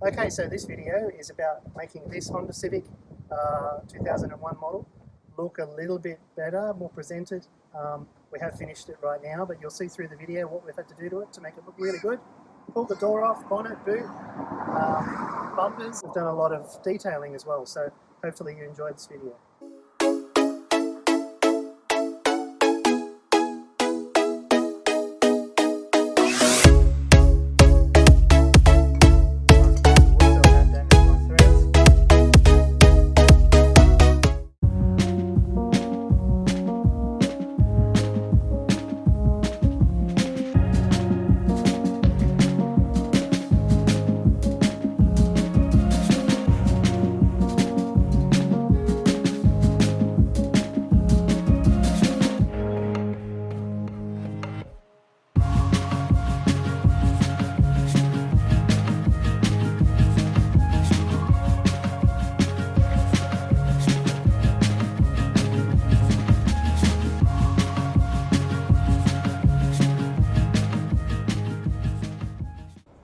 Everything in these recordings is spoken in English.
Okay, so this video is about making this Honda Civic 2001 model look a little bit better, more presented. We have finished it right now, but you'll see through the video what we've had to do to it to make it look really good. Pulled the door off, bonnet, boot, bumpers. We've done a lot of detailing as well, so hopefully you enjoyed this video.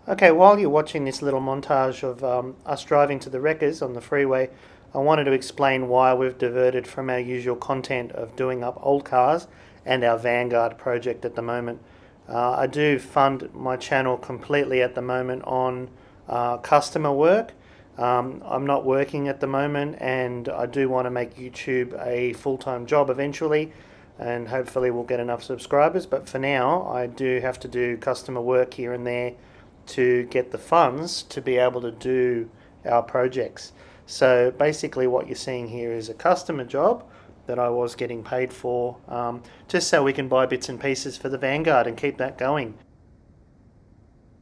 Okay, while you're watching this little montage of us driving to the wreckers on the freeway, I wanted to explain why we've diverted from our usual content of doing up old cars and our Vanguard project at the moment. I do fund my channel completely at the moment on customer work. I'm not working at the moment, and I do want to make YouTube a full-time job eventually, and hopefully we'll get enough subscribers, but for now I do have to do customer work here and there to get the funds to be able to do our projects. So basically what you're seeing here is a customer job that I was getting paid for, just so we can buy bits and pieces for the Vanguard and keep that going.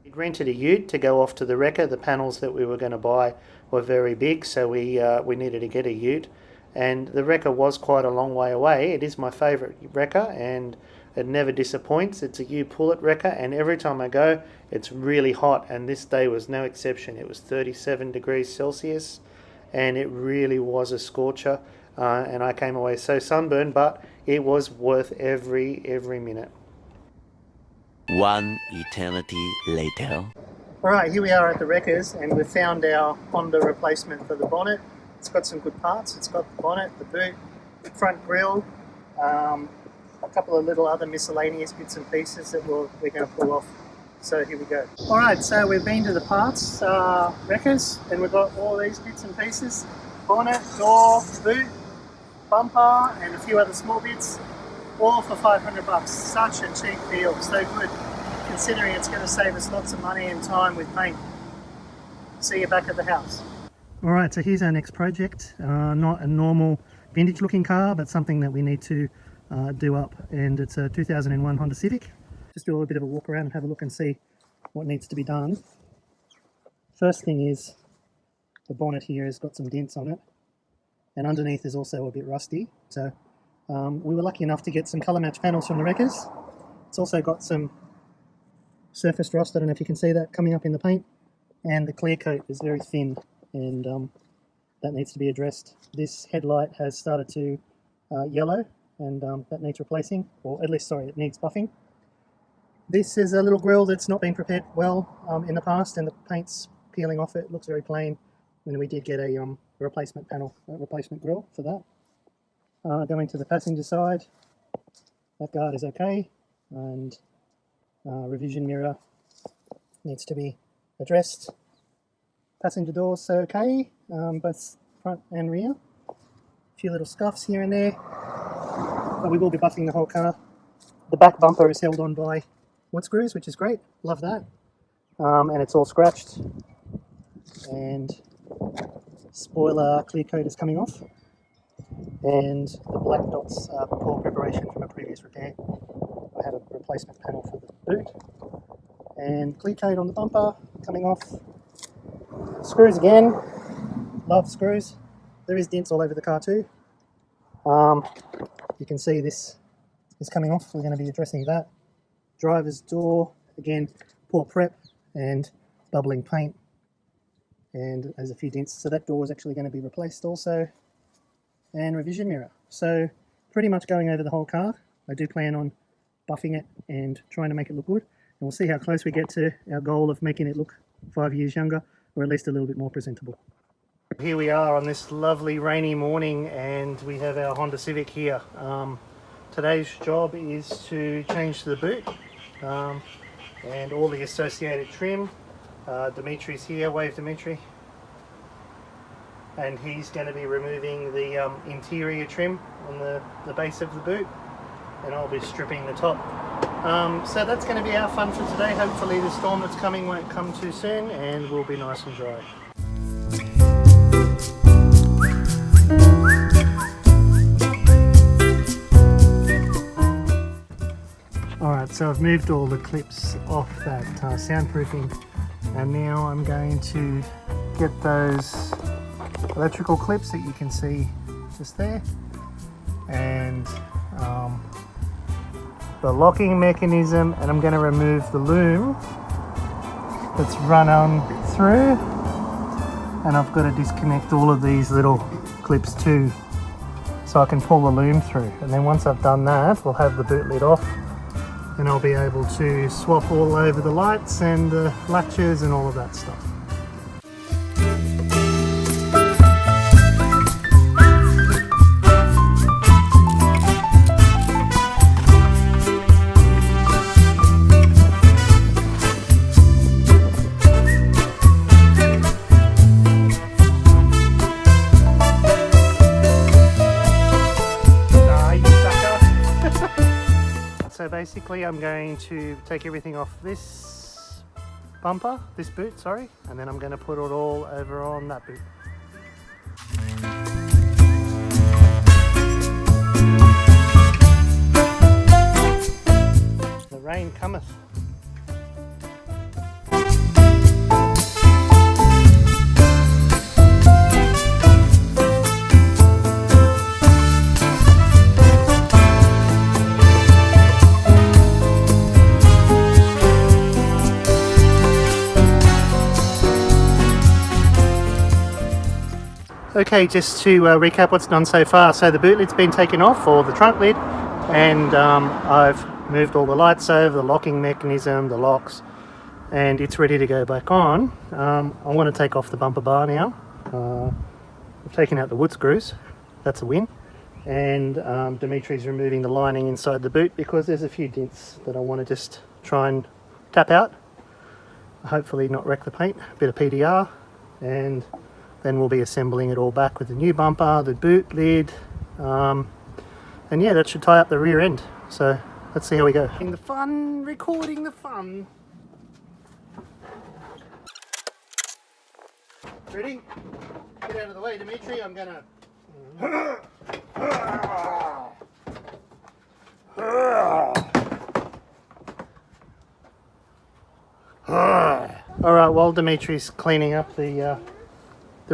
We rented a ute to go off to the wrecker. The panels that we were going to buy were very big, so we needed to get a ute, and the wrecker was quite a long way away. It is my favourite wrecker and it never disappoints. It's a U-Pullet wrecker, and every time I go it's really hot, and this day was no exception. It was 37 degrees Celsius and it really was a scorcher, and I came away so sunburned, but it was worth every minute. One eternity later. Alright, here we are at the wreckers, and we've found our Honda replacement for the bonnet. It's got some good parts. It's got the bonnet, the boot, the front grille, a couple of little other miscellaneous bits and pieces that we're going to pull off. So here we go. Alright, so we've been to the parts wreckers, and we've got all these bits and pieces: bonnet, door, boot, bumper, and a few other small bits, all for 500 bucks. Such a cheap deal, so good, considering it's going to save us lots of money and time with paint. See you back at the house. Alright, so here's our next project. Not a normal vintage looking car, but something that we need to do up, and it's a 2001 Honda Civic. Just do a little bit of a walk around and have a look and see what needs to be done. First thing is, the bonnet here has got some dents on it, and underneath is also a bit rusty. So we were lucky enough to get some colour match panels from the wreckers. It's also got some surface rust, I don't know if you can see that coming up in the paint, and the clear coat is very thin, and that needs to be addressed. This headlight has started to yellow, and that needs replacing, or at least, sorry, it needs buffing. This is a little grille that's not been prepared well in the past, and the paint's peeling off it. It looks very plain, and we did get a replacement panel, a replacement grille for that. Going to the passenger side, that guard is okay, and revision mirror needs to be addressed. Passenger doors okay, both front and rear. A few little scuffs here and there, but we will be buffing the whole car. The back bumper is held on by wood screws, which is great, love that. And it's all scratched, and spoiler clear coat is coming off, and the black dots are poor preparation from a previous repair. I have a replacement panel for the boot, and clear coat on the bumper coming off. Screws again, love screws. There is dents all over the car too. You can see this is coming off. We're going to be addressing that. Driver's door, again, poor prep and bubbling paint, and there's a few dents, so that door is actually going to be replaced also. And revision mirror. So pretty much going over the whole car. I do plan on buffing it and trying to make it look good, and we'll see how close we get to our goal of making it look 5 years younger. or at least a little bit more presentable. Here we are on this lovely rainy morning, and we have our Honda Civic here. Today's job is to change the boot and all the associated trim. Dimitri's here, wave Dimitri. And he's going to be removing the interior trim on the base of the boot, and I'll be stripping the top. So that's going to be our fun for today. Hopefully the storm that's coming won't come too soon and we'll be nice and dry. Alright, so I've moved all the clips off that soundproofing, and now I'm going to get those electrical clips that you can see just there, and the locking mechanism, and I'm going to remove the loom that's run on through, and I've got to disconnect all of these little clips too so I can pull the loom through. And then once I've done that, we'll have the boot lid off and I'll be able to swap all over the lights and the latches and all of that stuff. So basically I'm going to take everything off this bumper, this boot, sorry, and then I'm going to put it all over on that boot. The rain cometh. Okay, just to recap what's done so far. So the boot lid's been taken off, or the trunk lid, and I've moved all the lights over, the locking mechanism, the locks, and it's ready to go back on. I want to take off the bumper bar now. I've taken out the wood screws, that's a win. And Dimitri's removing the lining inside the boot because there's a few dents that I want to just try and tap out. Hopefully not wreck the paint, a bit of PDR, and then we'll be assembling it all back with the new bumper, the boot lid, and yeah, that should tie up the rear end. So let's see how we go. The fun, recording the fun. Ready? Get out of the way, Dimitri. I'm gonna. All right, while Dimitri's cleaning up the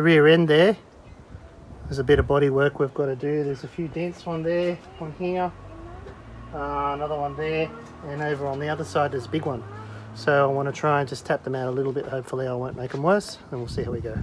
rear end there, there's a bit of body work we've got to do. There's a few dents, one there, one here, another one there, and over on the other side there's a big one. So I want to try and just tap them out a little bit. Hopefully I won't make them worse, and we'll see how we go.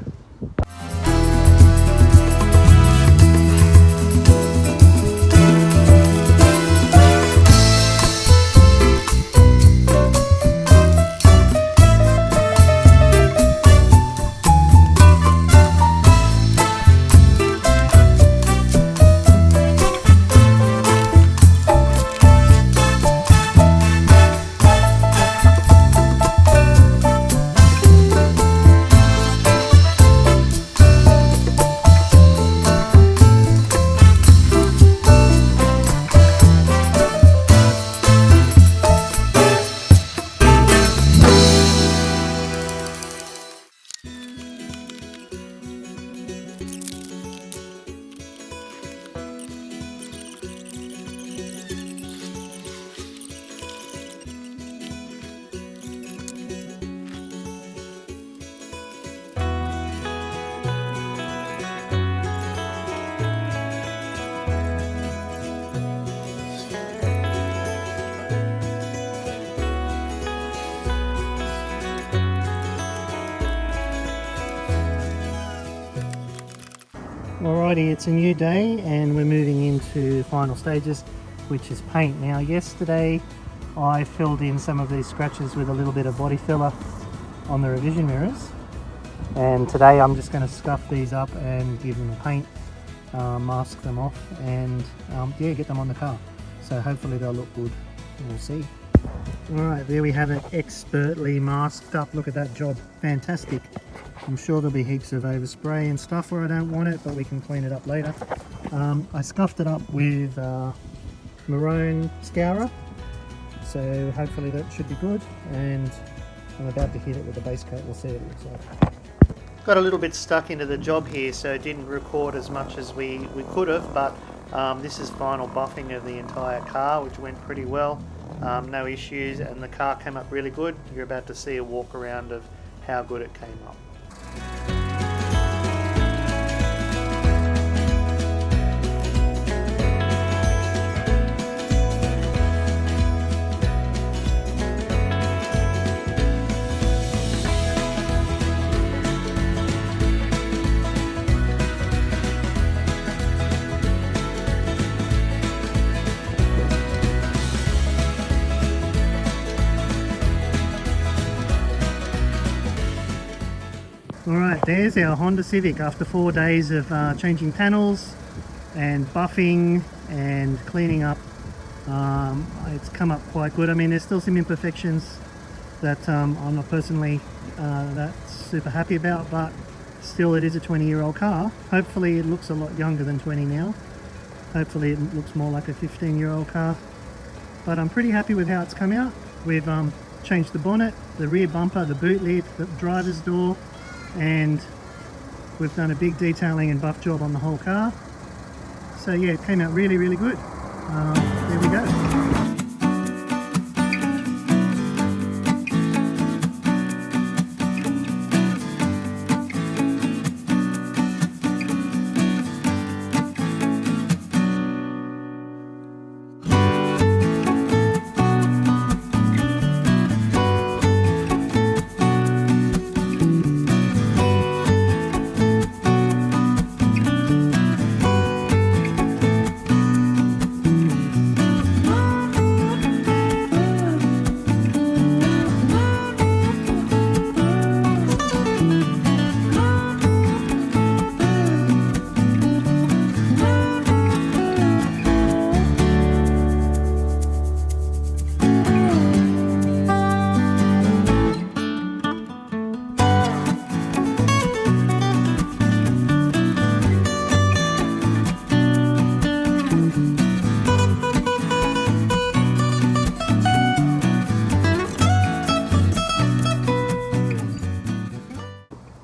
Alrighty, it's a new day and we're moving into the final stages, which is paint. Now yesterday I filled in some of these scratches with a little bit of body filler on the revision mirrors, And today I'm just going to scuff these up and give them a paint, mask them off, and yeah, get them on the car. So hopefully they'll look good. We'll see. Alright, there we have it, expertly masked up. Look at that job, fantastic. I'm sure there'll be heaps of overspray and stuff where I don't want it, but we can clean it up later. I scuffed it up with maroon scourer, so hopefully that should be good, and I'm about to hit it with the base coat. We'll see what it looks like. Got a little bit stuck into the job here, so didn't record as much as we could have, but this is final buffing of the entire car, which went pretty well. No issues, and the car came up really good. You're about to see a walk around of how good it came up. Alright, there's our Honda Civic after 4 days of changing panels and buffing and cleaning up. It's come up quite good. I mean, there's still some imperfections that I'm not personally that super happy about, but still it is a 20-year-old car. Hopefully it looks a lot younger than 20 now. Hopefully it looks more like a 15-year-old car. But I'm pretty happy with how it's come out. We've changed the bonnet, the rear bumper, the boot lid, the driver's door, and we've done a big detailing and buff job on the whole car. So yeah, it came out really, really good. There we go.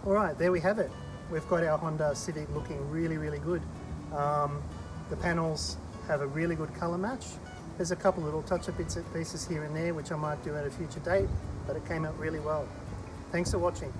Alright, there we have it. We've got our Honda Civic looking really, really good. The panels have a really good colour match. There's a couple little touch-up bits and pieces here and there which I might do at a future date, but it came out really well. Thanks for watching.